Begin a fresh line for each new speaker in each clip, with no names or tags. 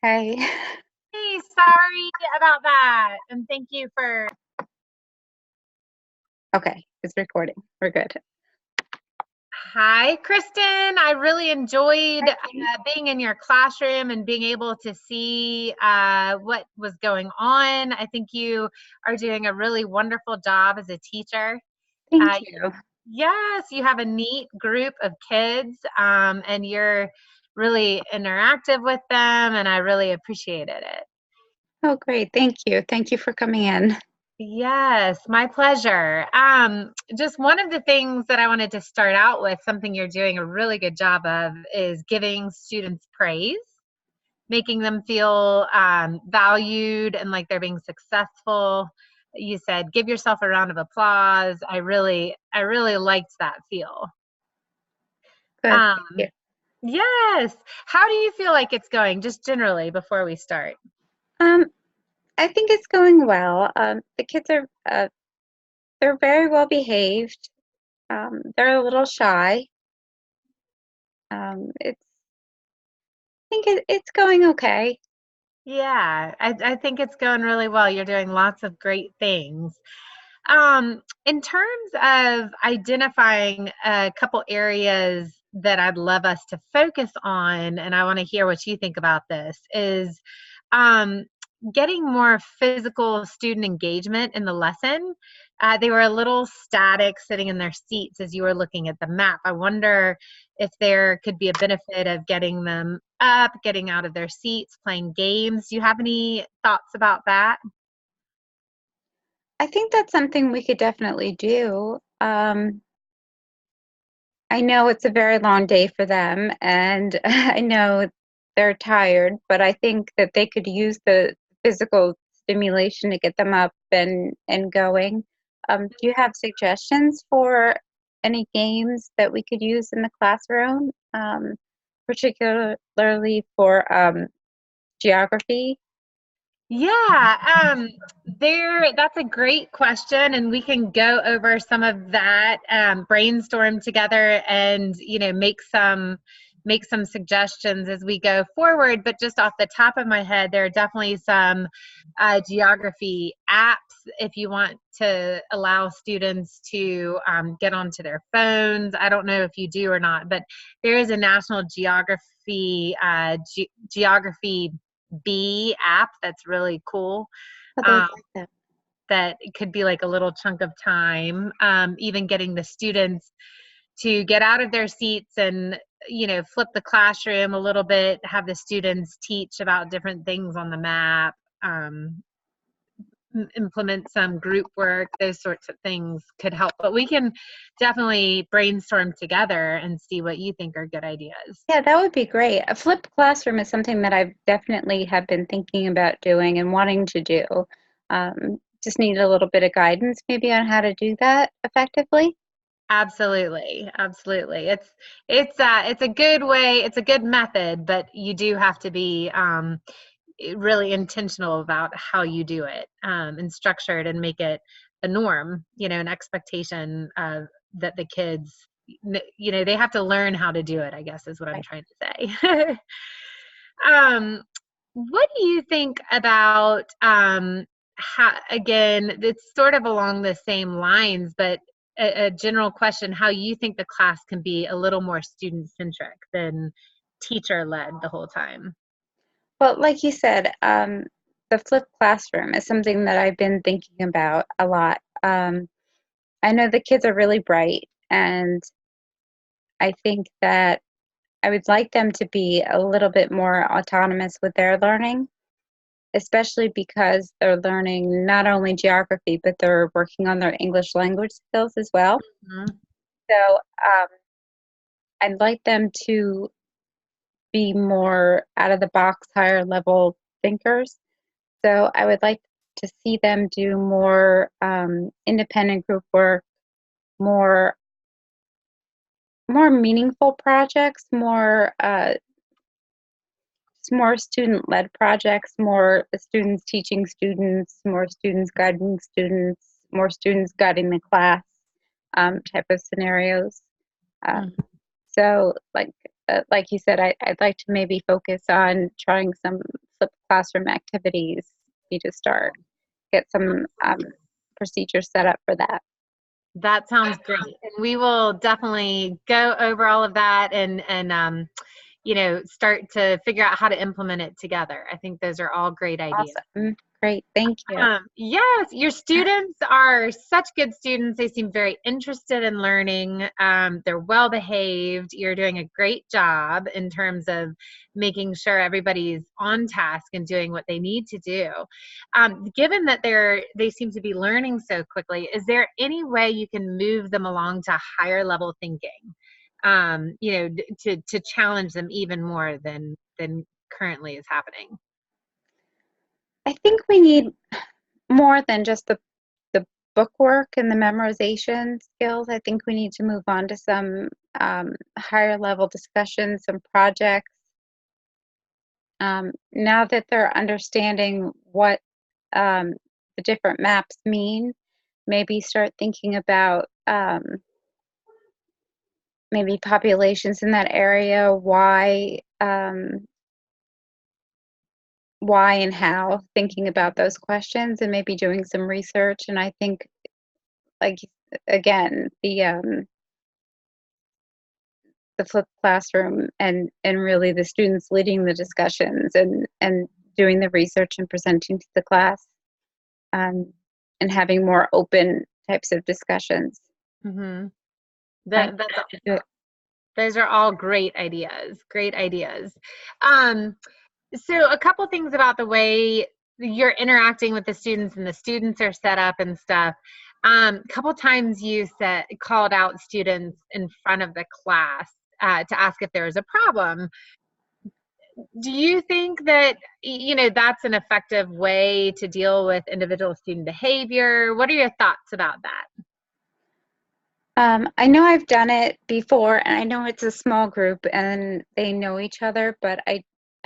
Hi.
Hey, sorry about that. And thank you for.
Okay, it's recording. We're good.
Hi, Kristen. I really enjoyed
Hi, Katie.
being in your classroom and being able to see what was going on. I think you are doing a really wonderful job as a teacher.
Thank
Uh,
you.
yes, you have a neat group of kids, and you're really interactive with them, and I really appreciated it.
Oh, great. Thank you. Thank you for coming in.
Yes, my pleasure. Just one of the things that I wanted to start out with, something you're doing a really good job of, is giving students praise, making them feel valued and like they're being successful. You said, give yourself a round of applause. I really liked that feel.
Good. Thank you.
Um, yes. How do you feel like it's going, just generally, before we start?
Um, I think it's going well. The kids are they're very well behaved. They're a little shy. I think it's going okay.
Yeah, I think it's going really well. You're doing lots of great things. In terms of identifying a couple areas that I'd love us to focus on, and I want to hear what you think about this, is um, getting more physical student engagement in the lesson. They were a little static sitting in their seats as you were looking at the map. I wonder if there could be a benefit of getting them up, getting out of their seats, playing games. Do you have any thoughts about that?
I think that's something we could definitely do. I know it's a very long day for them, and I know they're tired, but I think that they could use the physical stimulation to get them up and going. Do you have suggestions for any games that we could use in the classroom, particularly for geography?
Yeah, that's a great question, and we can go over some of that, brainstorm together and, make some suggestions as we go forward. But just off the top of my head, there are definitely some geography apps if you want to allow students to get onto their phones. I don't know if you do or not, but there is a National Geography Bee app that's really cool.
Oh, I
Um,
like that.
that it could be like a little chunk of time, even getting the students to get out of their seats and flip the classroom a little bit, have the students teach about different things on the map, um, implement some group work. Those sorts of things could help, but we can definitely brainstorm together and see what you think are good ideas.
Yeah, that would be great. A flipped classroom is something that I've definitely have been thinking about doing and wanting to do. Just need a little bit of guidance maybe on how to do that effectively.
Absolutely, absolutely. It's a good way, it's a good method, but you do have to be really intentional about how you do it, and structured and make it a norm, an expectation that the kids, they have to learn how to do it, I guess is what I'm
Right.
trying to say. um, what do you think about how, again, it's sort of along the same lines, but a general question, how you think the class can be a little more student centric than teacher led the whole time?
Well, like you said, the flipped classroom is something that I've been thinking about a lot. I know the kids are really bright, and I think that I would like them to be a little bit more autonomous with their learning, especially because they're learning not only geography, but they're working on their English language skills as well.
Mhm.
So I'd like them to be more out of the box, higher level thinkers. So I would like to see them do more independent group work, more more meaningful projects, more student-led projects, more students teaching students, more students guiding students, more students guiding the class type of scenarios. Um,
Mhm.
so, like you said, I'd like to maybe focus on trying some flipped classroom activities be to start? Get some procedures set up for that.
That sounds great. And we will definitely go over all of that and start to figure out how to implement it together. I think those are all great ideas.
Awesome. Great. Thank you.
Yes, your students are such good students. They seem very interested in learning. They're well behaved. You're doing a great job in terms of making sure everybody's on task and doing what they need to do. Given that they seem to be learning so quickly, is there any way you can move them along to higher level thinking? To challenge them even more than currently is happening?
I think we need more than just the book work and the memorization skills. I think we need to move on to some higher level discussions, some projects. Now that they're understanding what the different maps mean, maybe start thinking about maybe populations in that area, why and how, thinking about those questions and maybe doing some research. And I think, like, again, the flipped classroom and really the students leading the discussions and doing the research and presenting to the class, and having more open types of discussions.
Mm-hmm. Those are all great ideas. Great ideas. So a couple things about the way you're interacting with the students and the students are set up and stuff. A couple times you called out students in front of the class to ask if there was a problem. Do you think that that's an effective way to deal with individual student behavior? What are your thoughts about that?
I know I've done it before, and I know it's a small group and they know each other, but I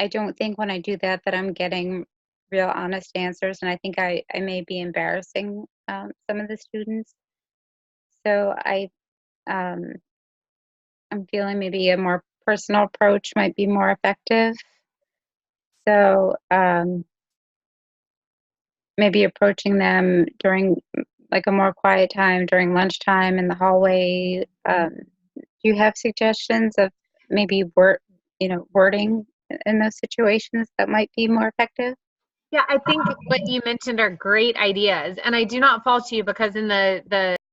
don't think when I do that I'm getting real honest answers, and I think I may be embarrassing some of the students. So I'm feeling maybe a more personal approach might be more effective. So maybe approaching them during like a more quiet time during lunchtime in the hallway. Do you have suggestions of maybe wording in those situations that might be more effective?
Yeah, I think what you mentioned are great ideas, and I do not fault you because in the